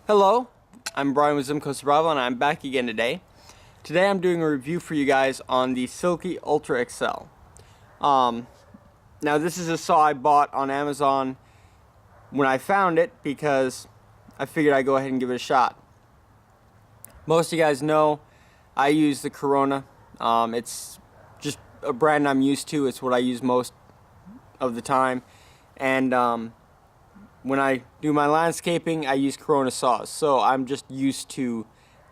Hello, I'm Brian with ZimCo Survival and I'm back again today. Today I'm doing a review for you guys on the Silky Ultra Accel. Now this is a saw I bought on Amazon when I found it because I figured I'd go ahead and give it a shot. Most of you guys know I use the Corona. It's just a brand I'm used to. It's what I use most of the time. And when I do my landscaping, I use Corona saws. So I'm just used to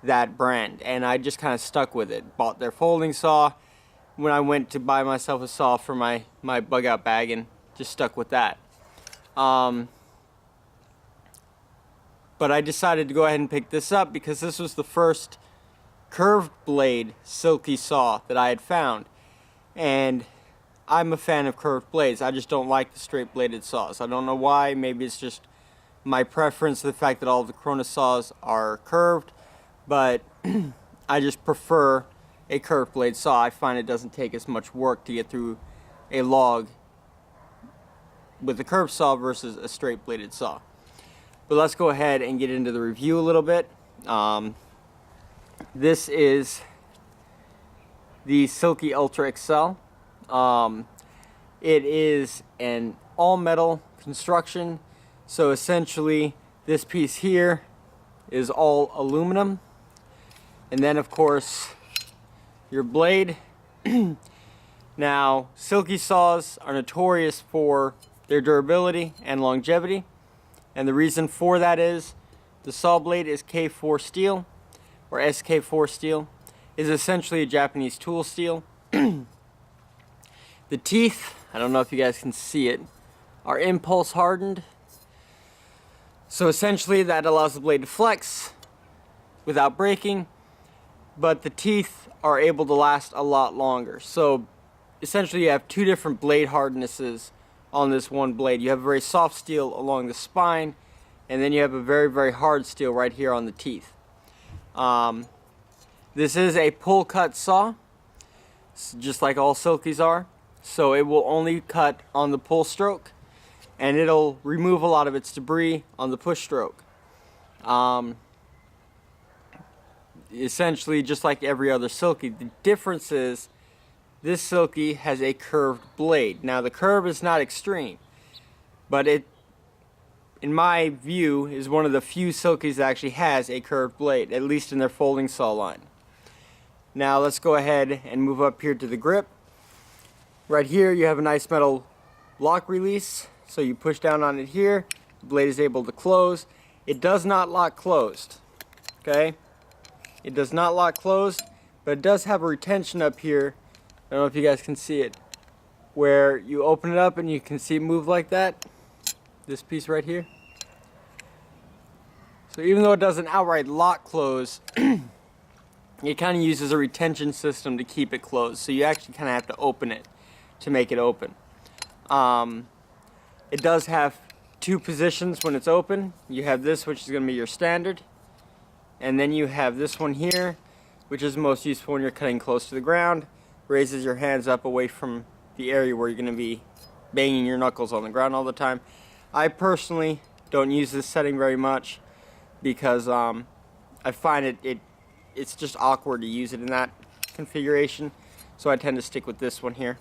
that brand. And I just kind of stuck with it. Bought their folding saw when I went to buy myself a saw for my bug out bag and just stuck with that. But I decided to go ahead and pick this up because this was the first curved blade silky saw that I had found. And I'm a fan of curved blades. I just don't like the straight bladed saws. I don't know why. Maybe it's just my preference, the fact that all of the Corona saws are curved. But I just prefer a curved blade saw. I find it doesn't take as much work to get through a log with a curved saw versus a straight bladed saw. But let's go ahead and get into the review a little bit. This is the Silky Ultra Accel. It is an all metal construction, so essentially this piece here is all aluminum, and then of course your blade. Now silky saws are notorious for their durability and longevity, and the reason for that is the saw blade is K4 steel, or SK4 steel. Is essentially a Japanese tool steel. The teeth, I don't know if you guys can see it, are impulse hardened. So essentially that allows the blade to flex without breaking, but the teeth are able to last a lot longer. So essentially you have two different blade hardnesses on this one blade. You have a very soft steel along the spine, and then you have a very, very hard steel right here on the teeth. This is a pull cut saw, just like all Silkies are. So it will only cut on the pull stroke, and it'll remove a lot of its debris on the push stroke. Essentially just like every other Silky. The difference is this Silky has a curved blade. Now the curve is not extreme, but it, in my view, is one of the few Silkies that actually has a curved blade, at least in their folding saw line. Now let's go ahead and move up here to the grip. Right here you have a nice metal lock release, so you push down on it here, the blade is able to close. It does not lock closed, okay? It does not lock closed, but it does have a retention up here. I don't know if you guys can see it, where you open it up and you can see it move like that, this piece right here. So even though it doesn't outright lock close, it kind of uses a retention system to keep it closed, so you actually kind of have to open it to make it open. It does have two positions when it's open. You have this, which is going to be your standard, and then you have this one here, which is most useful when you're cutting close to the ground. Raises your hands up away from the area where you're going to be banging your knuckles on the ground all the time. I personally don't use this setting very much because I find it's just awkward to use it in that configuration, so I tend to stick with this one here.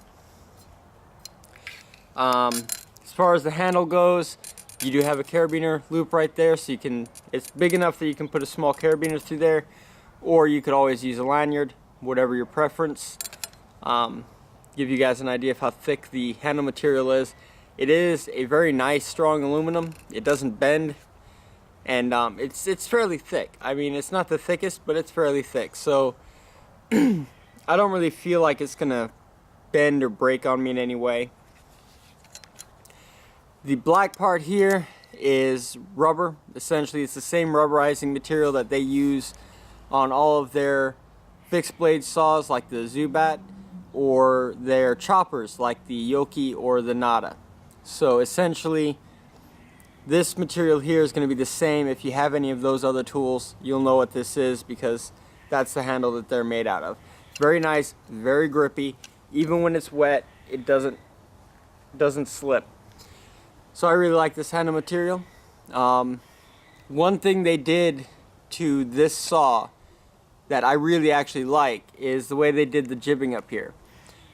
As far as the handle goes, you do have a carabiner loop right there, so you can, it's big enough that you can put a small carabiner through there, or you could always use a lanyard, whatever your preference. Give you guys an idea of how thick the handle material is. It is a very nice strong aluminum. It doesn't bend, and it's fairly thick. I mean, it's not the thickest, but it's fairly thick, so I don't really feel like it's gonna bend or break on me in any way. The black part here is rubber. Essentially it's the same rubberizing material that they use on all of their fixed blade saws like the Zubat, or their choppers like the Yoki or the Nata. So essentially this material here is going to be the same. If you have any of those other tools, you'll know what this is because that's the handle that they're made out of. Very nice, very grippy. Even when it's wet, it doesn't slip. So I really like this handle material. One thing they did to this saw that I really actually like is the way they did the jibbing up here.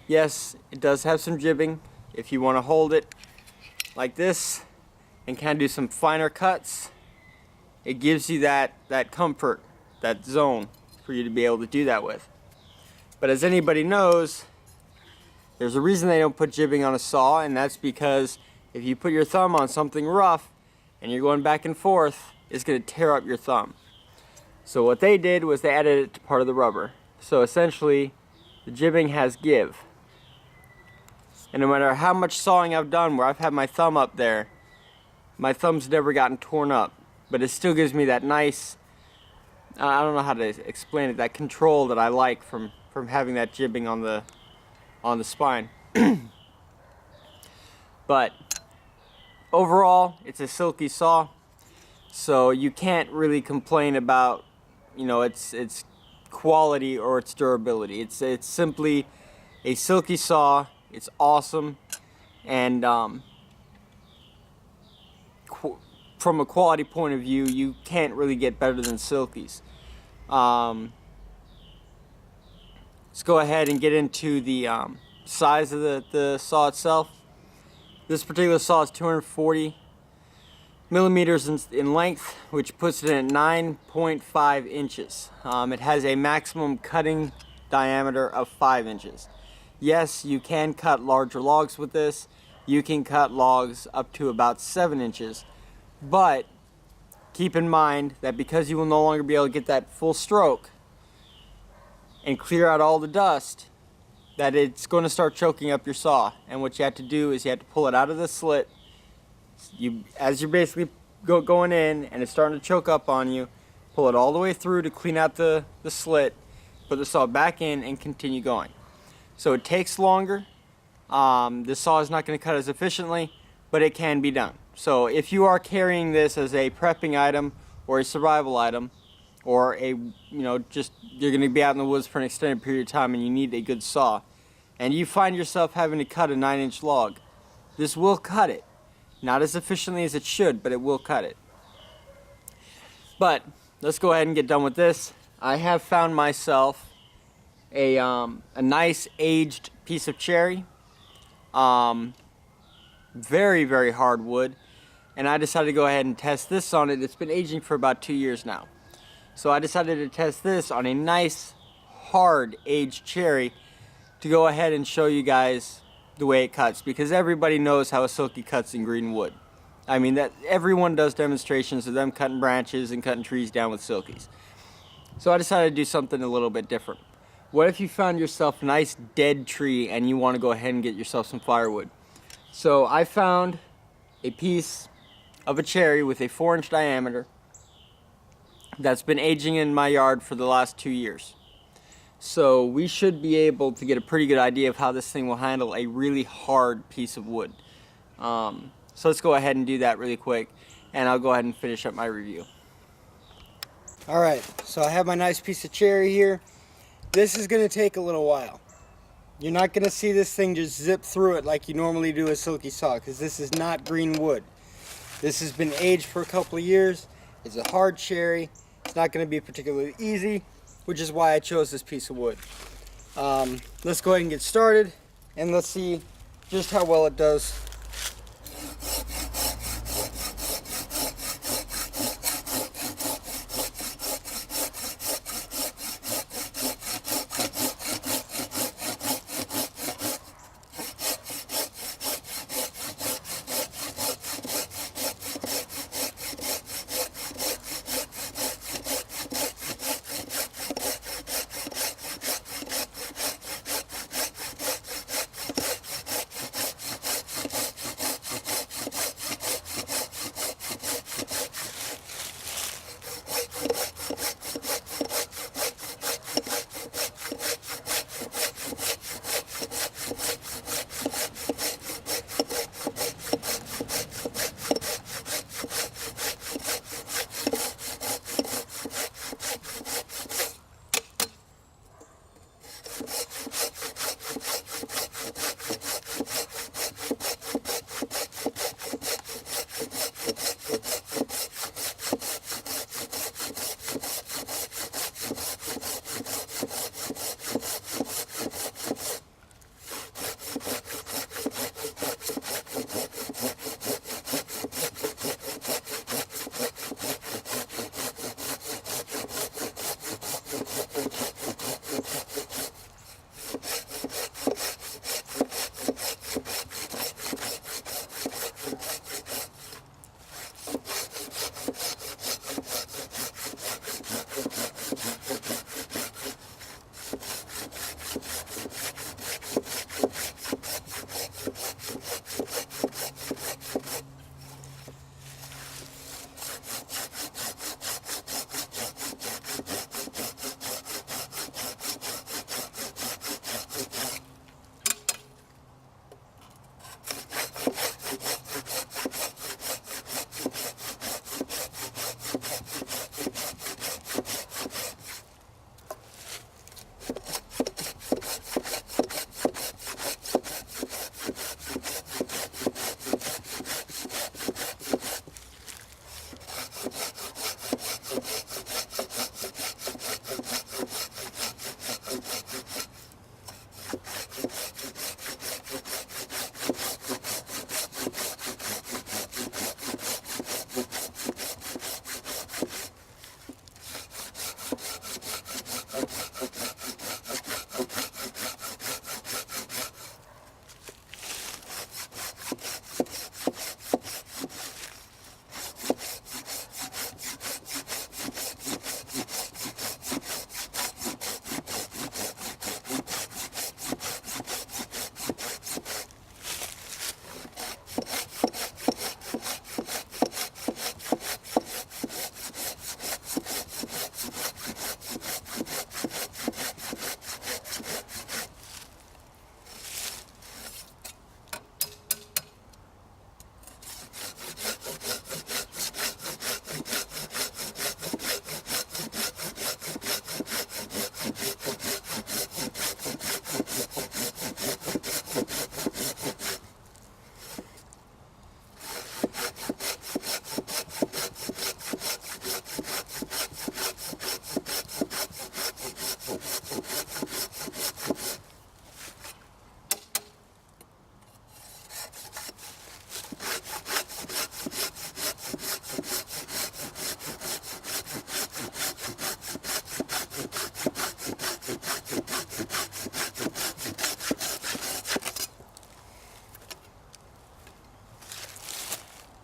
Yes, it does have some jibbing. If you want to hold it like this and kind of do some finer cuts, it gives you that comfort, that zone for you to be able to do that with. But as anybody knows, there's a reason they don't put jibbing on a saw, and that's because if you put your thumb on something rough and you're going back and forth, it's going to tear up your thumb. So what they did was they added it to part of the rubber. So essentially, the jibbing has give. And no matter how much sawing I've done where I've had my thumb up there, my thumb's never gotten torn up. But it still gives me that nice, I don't know how to explain it, that control that I like from having that jibbing on the spine. But overall, it's a silky saw, so you can't really complain about, you know, its quality or its durability. It's simply a silky saw. It's awesome, and from a quality point of view, you can't really get better than Silky's. Let's go ahead and get into the size of the saw itself. This particular saw is 240 millimeters in length, which puts it at 9.5 inches. It has a maximum cutting diameter of 5 inches. Yes, you can cut larger logs with this. You can cut logs up to about 7 inches. But keep in mind that because you will no longer be able to get that full stroke and clear out all the dust, that it's going to start choking up your saw. And what you have to do is you have to pull it out of the slit. As you're basically going in and it's starting to choke up on you, pull it all the way through to clean out the slit, put the saw back in, and continue going. So it takes longer. This saw is not going to cut as efficiently, but it can be done. So if you are carrying this as a prepping item or a survival item, or just you're going to be out in the woods for an extended period of time and you need a good saw, and you find yourself having to cut a 9-inch log, this will cut it. Not as efficiently as it should, but it will cut it. But let's go ahead and get done with this. I have found myself a nice aged piece of cherry, very, very hard wood, and I decided to go ahead and test this on it. It's been aging for about 2 years now. So I decided to test this on a nice hard aged cherry to go ahead and show you guys the way it cuts, because everybody knows how a silky cuts in green wood. I mean, that everyone does demonstrations of them cutting branches and cutting trees down with silkies. So I decided to do something a little bit different. What if you found yourself a nice dead tree and you want to go ahead and get yourself some firewood? So I found a piece of a cherry with a 4-inch diameter that's been aging in my yard for the last 2 years. So we should be able to get a pretty good idea of how this thing will handle a really hard piece of wood. So let's go ahead and do that really quick, and I'll go ahead and finish up my review. Alright, so I have my nice piece of cherry here. This is going to take a little while. You're not going to see this thing just zip through it like you normally do a silky saw, because this is not green wood. This has been aged for a couple of years. It's a hard cherry. It's not going to be particularly easy, which is why I chose this piece of wood. Let's go ahead and get started, and let's see just how well it does.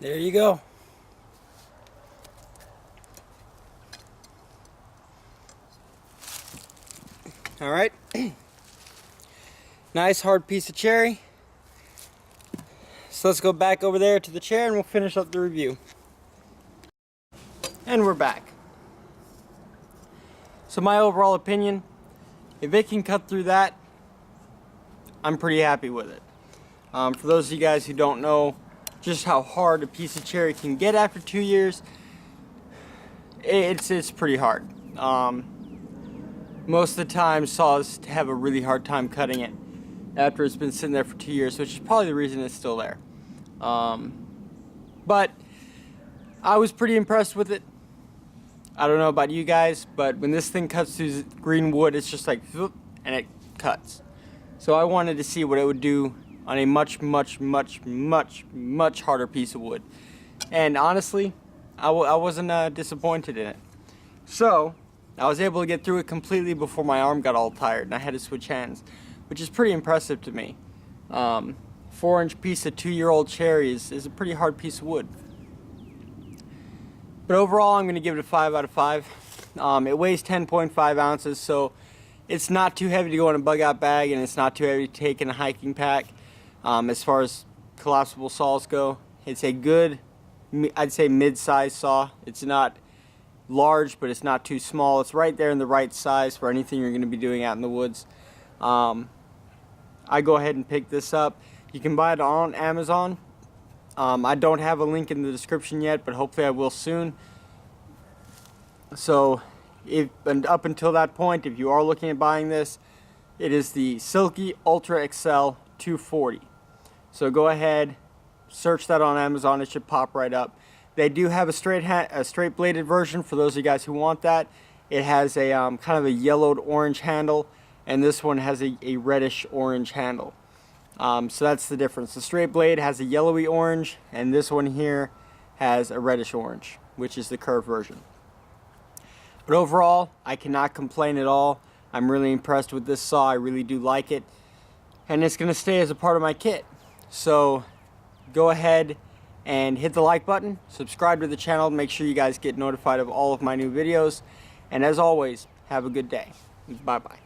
there you go. All right. Nice hard piece of cherry. So let's go back over there to the chair and we'll finish up the review. And we're back. So my overall opinion, if it can cut through that, I'm pretty happy with it. For those of you guys who don't know just how hard a piece of cherry can get after 2 years, it's pretty hard. Most of the time saws have a really hard time cutting it after it's been sitting there for 2 years, which is probably the reason it's still there. But I was pretty impressed with it. I don't know about you guys, but when this thing cuts through green wood, it's just like, and it cuts. So I wanted to see what it would do on a much harder piece of wood. And honestly, I wasn't disappointed in it. So I was able to get through it completely before my arm got all tired and I had to switch hands, which is pretty impressive to me. 4-inch piece of 2-year-old cherry is a pretty hard piece of wood. But overall, I'm going to give it a 5 out of 5. It weighs 10.5 ounces, so it's not too heavy to go in a bug out bag, and it's not too heavy to take in a hiking pack. As far as collapsible saws go, it's a good, I'd say mid-sized saw. It's not large, but it's not too small. It's right there in the right size for anything you're going to be doing out in the woods. I go ahead and pick this up. You can buy it on Amazon. I don't have a link in the description yet, but hopefully I will soon. So and up until that point, if you are looking at buying this, it is the Silky Ultra Accel 240. So go ahead, search that on Amazon. It should pop right up. They do have a straight bladed version for those of you guys who want that. It has a kind of a yellowed orange handle, and this one has a reddish orange handle. So that's the difference. The straight blade has a yellowy orange, and this one here has a reddish orange, which is the curved version. But overall, I cannot complain at all. I'm really impressed with this saw. I really do like it, and it's going to stay as a part of my kit. So go ahead and hit the like button, subscribe to the channel, make sure you guys get notified of all of my new videos, and as always, have a good day. Bye bye.